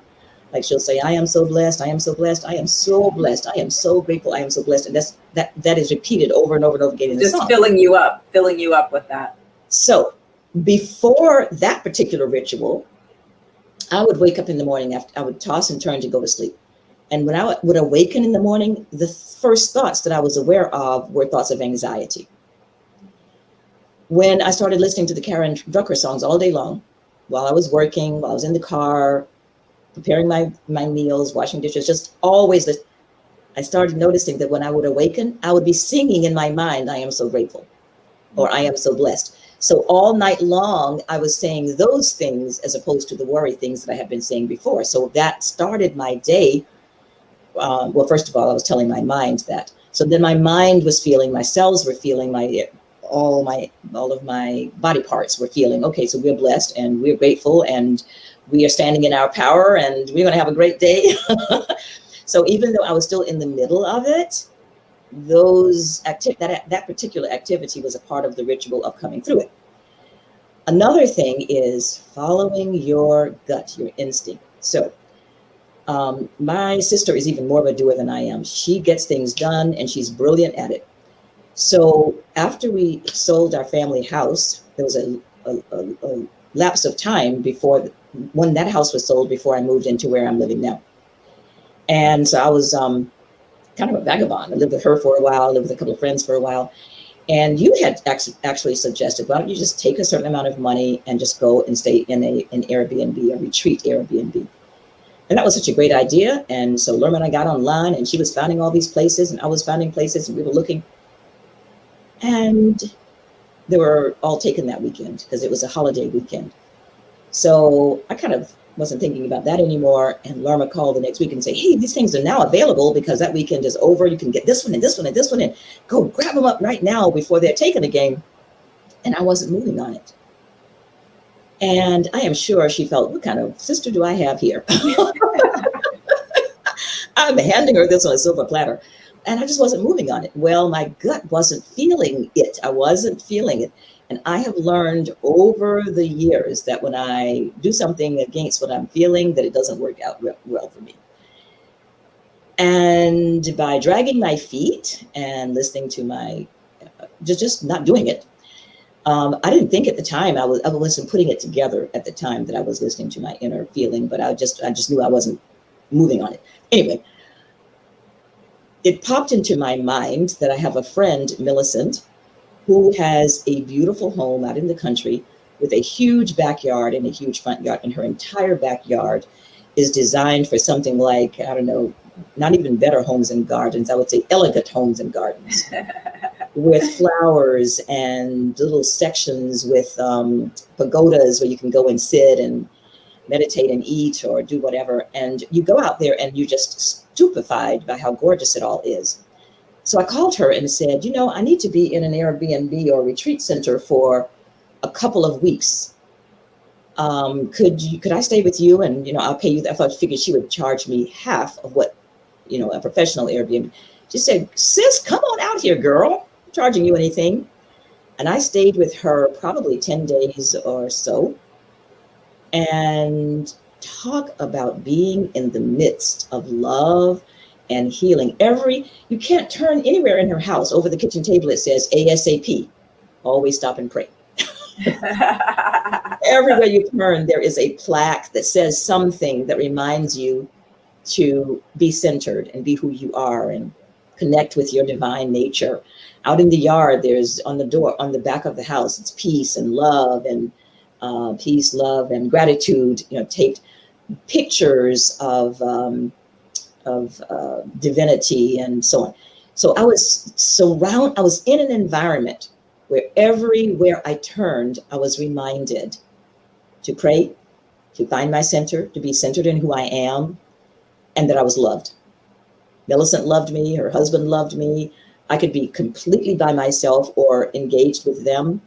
Like she'll say, I am so blessed, I am so blessed, I am so blessed, I am so grateful, I am so blessed. And that is repeated over and over and over again in the song. Just filling you up with that. So before that particular ritual, I would wake up in the morning I would toss and turn to go to sleep. And when I would awaken in the morning, the first thoughts that I was aware of were thoughts of anxiety. When I started listening to the Karen Drucker songs all day long, while I was working, while I was in the car, preparing my meals, washing dishes, just always, I started noticing that when I would awaken, I would be singing in my mind, I am so grateful, or I am so blessed. So all night long, I was saying those things as opposed to the worry things that I had been saying before. So that started my day. Well, first of all, I was telling my mind that. So then my mind was feeling, my cells were feeling, all of my body parts were feeling, okay, so we're blessed and we're grateful and we are standing in our power and we're going to have a great day. So even though I was still in the middle of it, that particular activity was a part of the ritual of coming through it. Another thing is following your gut, your instinct. So my sister is even more of a doer than I am. She gets things done and she's brilliant at it. So after we sold our family house, there was a lapse of time when that house was sold before I moved into where I'm living now. And so I was kind of a vagabond. I lived with her for a while, lived with a couple of friends for a while. And you had actually suggested, why don't you just take a certain amount of money and just go and stay in an Airbnb, a retreat Airbnb. And that was such a great idea. And so Lerma and I got online and she was finding all these places and I was finding places and we were looking. And they were all taken that weekend because it was a holiday weekend. So I kind of wasn't thinking about that anymore. And Lerma called the next week and say, hey, these things are now available because that weekend is over. You can get this one and this one and this one and go grab them up right now before they're taken again. And I wasn't moving on it. And I am sure she felt, what kind of sister do I have here? I'm handing her this on a silver platter. And I just wasn't moving on it. Well, my gut wasn't feeling it. I wasn't feeling it. And I have learned over the years that when I do something against what I'm feeling, that it doesn't work out well for me. And by dragging my feet and listening to my, just not doing it, I didn't think at the time, I wasn't putting it together at the time that I was listening to my inner feeling, but I just knew I wasn't moving on it. Anyway, it popped into my mind that I have a friend, Millicent, who has a beautiful home out in the country with a huge backyard and a huge front yard. And her entire backyard is designed for something like, I don't know, not even better homes and gardens. I would say elegant homes and gardens with flowers and little sections with pagodas where you can go and sit and meditate and eat or do whatever. And you go out there and you're just stupefied by how gorgeous it all is. So I called her and said, I need to be in an Airbnb or retreat center for a couple of weeks. Could I stay with you? And, I'll pay you. I figured she would charge me half of what, a professional Airbnb. She said, sis, come on out here, girl. I'm charging you anything. And I stayed with her probably 10 days or so. And talk about being in the midst of love and healing. You can't turn anywhere in her house. Over the kitchen table, it says ASAP, always stop and pray. Everywhere you turn, there is a plaque that says something that reminds you to be centered and be who you are and connect with your divine nature. Out in the yard, there's on the back of the house, it's peace and love and peace, love, and gratitude. Taped pictures of divinity and so on. So I was in an environment where everywhere I turned, I was reminded to pray, to find my center, to be centered in who I am, and that I was loved. Millicent loved me, her husband loved me. I could be completely by myself or engaged with them.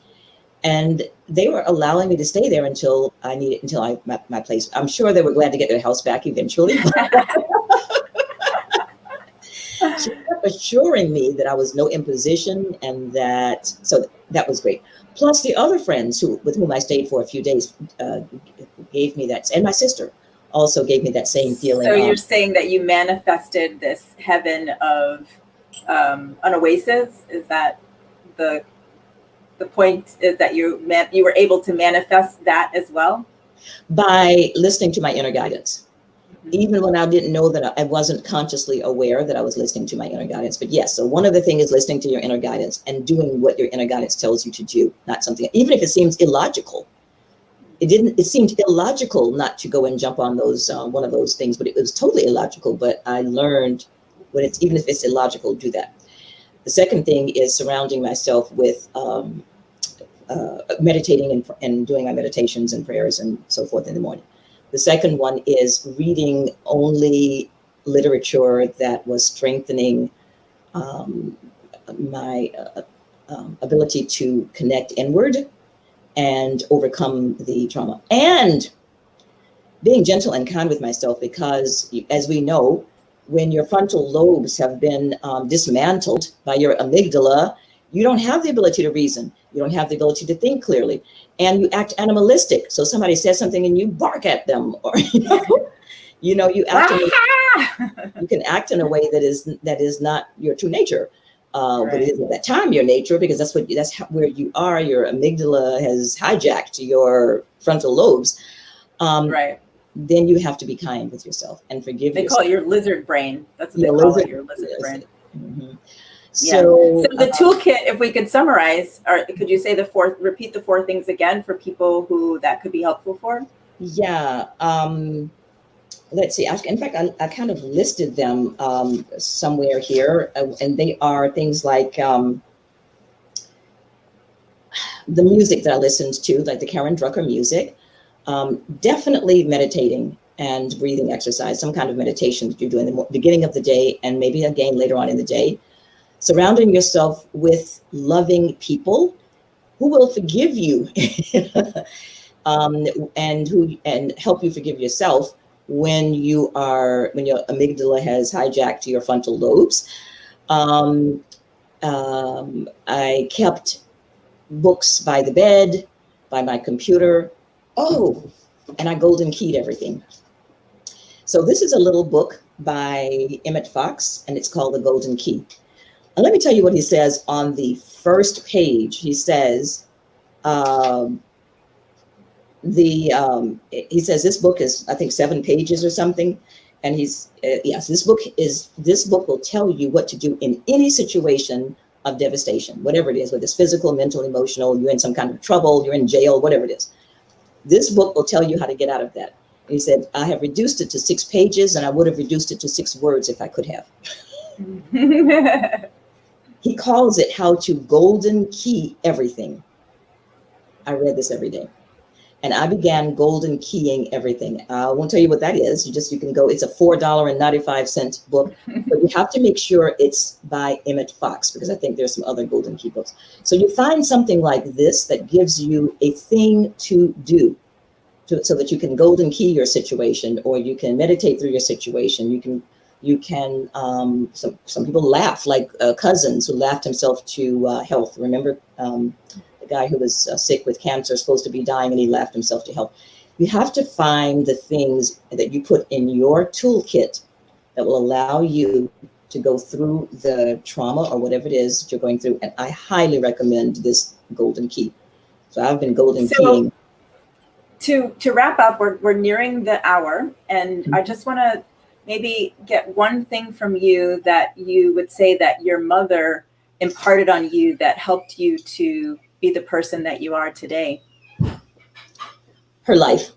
And they were allowing me to stay there until my place. I'm sure they were glad to get their house back eventually. She kept assuring me that I was no imposition, and that was great. Plus the other friends with whom I stayed for a few days gave me that, and my sister also gave me that same feeling. So you're saying that you manifested this heaven of an oasis? Is that the point? Is that you were able to manifest that as well? By listening to my inner guidance. Even when I didn't know that, I wasn't consciously aware that I was listening to my inner guidance. But yes, so one of the things is listening to your inner guidance and doing what your inner guidance tells you to do, not something, even if it seems illogical. It seemed illogical not to go and jump on those one of those things, but it was totally illogical. But I learned even if it's illogical, do that. The second thing is surrounding myself with meditating and doing my meditations and prayers and so forth in the morning. The second one is reading only literature that was strengthening my ability to connect inward and overcome the trauma. And being gentle and kind with myself, because as we know, when your frontal lobes have been dismantled by your amygdala, you don't have the ability to reason. You don't have the ability to think clearly, and you act animalistic. So somebody says something and you bark at them, or you act. You can act in a way that is not your true nature, but it is at that time your nature, because that's where you are. Your amygdala has hijacked your frontal lobes. Right. Then you have to be kind with yourself and forgive yourself. They call it your lizard brain. That's what they call it, your lizard brain. Mm-hmm. So the toolkit, if we could summarize, or could you say repeat the 4 things again for people who that could be helpful for? Yeah. Let's see. In fact, I kind of listed them somewhere here, and they are things like the music that I listened to, like the Karen Drucker music. Definitely meditating and breathing exercise, some kind of meditation that you do in the beginning of the day and maybe again later on in the day. Surrounding yourself with loving people who will forgive you and help you forgive yourself when your amygdala has hijacked your frontal lobes. I kept books by the bed, by my computer. Oh, and I golden keyed everything. So this is a little book by Emmett Fox, and it's called The Golden Key. And let me tell you what he says on the first page. He says, he says this book is, I think, 7 pages or something. And this book will tell you what to do in any situation of devastation, whatever it is, whether it's physical, mental, emotional, you're in some kind of trouble, you're in jail, whatever it is. This book will tell you how to get out of that. And he said, I have reduced it to 6 pages, and I would have reduced it to 6 words if I could have. He calls it how to golden key everything. I read this every day. And I began golden keying everything. I won't tell you what that is. You can go, it's a $4.95 book, but you have to make sure it's by Emmett Fox, because I think there's some other golden key books. So you find something like this that gives you a thing to do so that you can golden key your situation, or you can meditate through your situation. You can some people laugh, like Cousins, who laughed himself to health. Remember the guy who was sick with cancer, supposed to be dying, and he laughed himself to health. You have to find the things that you put in your toolkit that will allow you to go through the trauma or whatever it is that you're going through. And I highly recommend this golden key. So I've been golden keying. To wrap up, we're nearing the hour, and I just want to maybe get one thing from you that you would say that your mother imparted on you that helped you to be the person that you are today. Her life,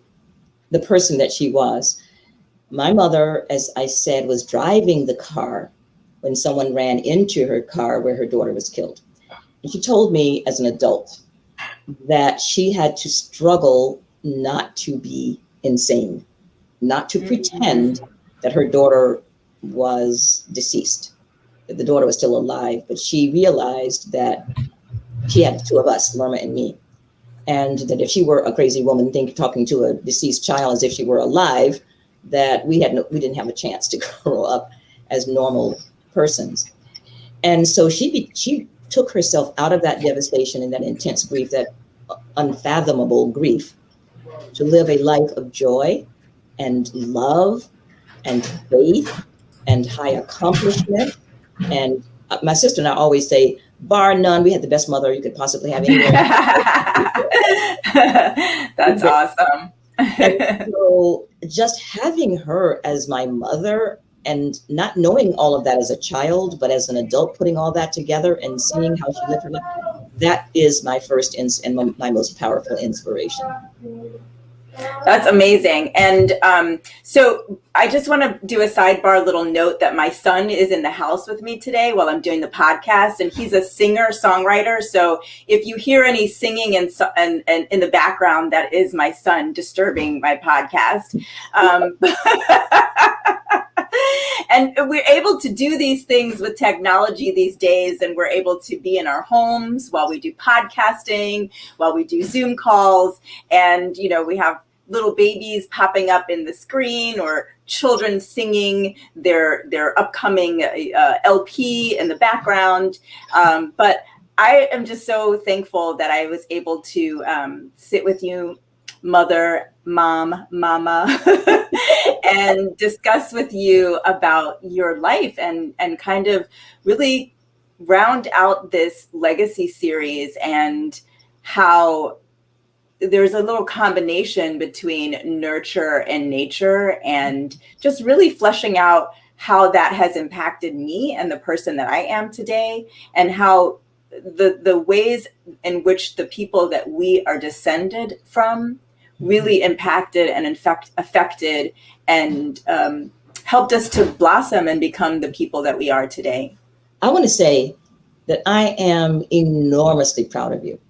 the person that she was. My mother, as I said, was driving the car when someone ran into her car where her daughter was killed. And she told me as an adult that she had to struggle not to be insane, not to pretend that her daughter was deceased, that the daughter was still alive, but she realized that she had two of us, Lerma and me, and that if she were a crazy woman talking to a deceased child as if she were alive, that we didn't have a chance to grow up as normal persons. And so she took herself out of that devastation and that intense grief, that unfathomable grief, to live a life of joy and love and faith and high accomplishment. And my sister and I always say, bar none, we had the best mother you could possibly have anywhere. That's awesome. And so just having her as my mother and not knowing all of that as a child, but as an adult, putting all that together and seeing how she lived her life, that is my first and my most powerful inspiration. That's amazing. And so I just want to do a sidebar little note that my son is in the house with me today while I'm doing the podcast, and he's a singer songwriter. So if you hear any singing and in the background, that is my son disturbing my podcast. And we're able to do these things with technology these days, and we're able to be in our homes while we do podcasting, while we do Zoom calls, and we have little babies popping up in the screen or children singing their upcoming LP in the background. But I am just so thankful that I was able to sit with you, mama, and discuss with you about your life and kind of really round out this legacy series and how there's a little combination between nurture and nature, and just really fleshing out how that has impacted me and the person that I am today, and how the ways in which the people that we are descended from really impacted and affected and helped us to blossom and become the people that we are today. I want to say that I am enormously proud of you.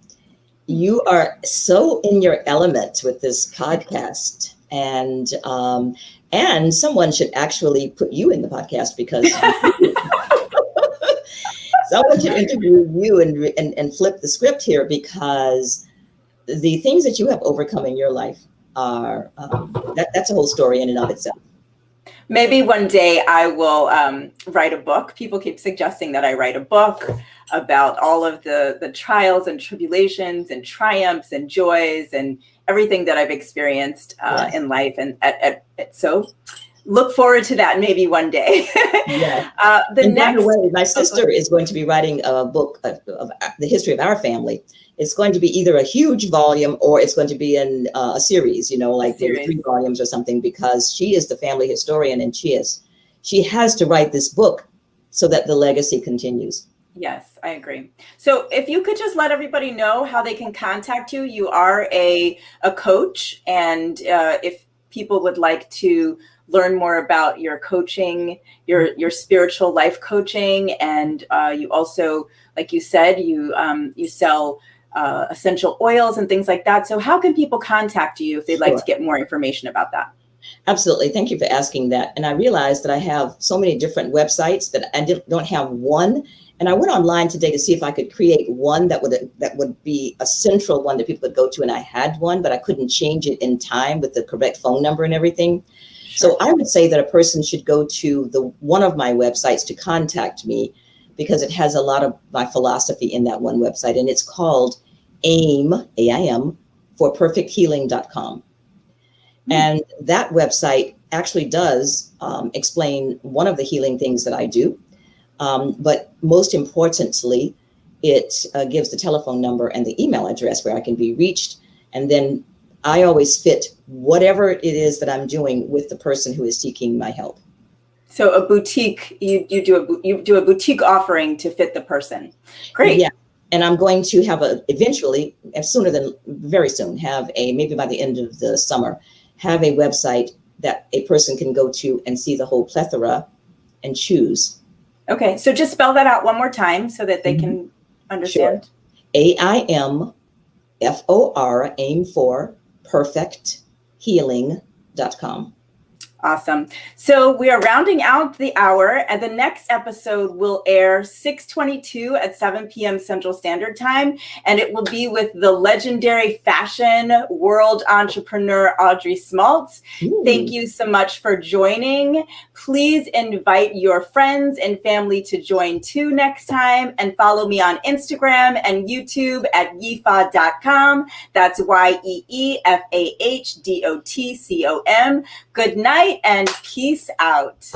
You are so in your element with this podcast, and someone should actually put you in the podcast, because someone should interview you and flip the script here, because the things that you have overcome in your life are that's a whole story in and of itself. Maybe one day I will write a book. People keep suggesting that I write a book about all of the trials and tribulations and triumphs and joys and everything that I've experienced in life. And so look forward to that maybe one day. Yeah. By the way, my sister is going to be writing a book of the history of our family. It's going to be either a huge volume or it's going to be in a series, like 3 volumes or something, because she is the family historian, and she has to write this book so that the legacy continues. Yes, I agree. So if you could just let everybody know how they can contact you. You are a coach, and if people would like to learn more about your coaching, your spiritual life coaching, and you also, like you said, you sell essential oils and things like that. So how can people contact you if they'd like to get more information about that? Absolutely. Thank you for asking that. And I realized that I have so many different websites that I don't have one. And I went online today to see if I could create one that would be a central one that people would go to. And I had one, but I couldn't change it in time with the correct phone number and everything. Sure. So I would say that a person should go to one of my websites to contact me, because it has a lot of my philosophy in that one website. And it's called AIM, AIM, for perfecthealing.com. And that website actually does explain one of the healing things that I do. But most importantly, it gives the telephone number and the email address where I can be reached. And then I always fit whatever it is that I'm doing with the person who is seeking my help. So a boutique, you do a boutique offering to fit the person. Great. Yeah. And I'm going to have eventually, very soon, maybe by the end of the summer, have a website that a person can go to and see the whole plethora and choose. Okay, so just spell that out one more time so that they can understand. Sure. AIMFOR, aim for perfecthealing.com. Awesome. So we are rounding out the hour, and the next episode will air 6/22 at 7 p.m. Central Standard Time, and it will be with the legendary fashion world entrepreneur Audrey Smaltz. Ooh. Thank you so much for joining. Please invite your friends and family to join too next time, and follow me on Instagram and YouTube at Yeefahdotcom. That's YEEFAHDOTCOM. Good night and peace out.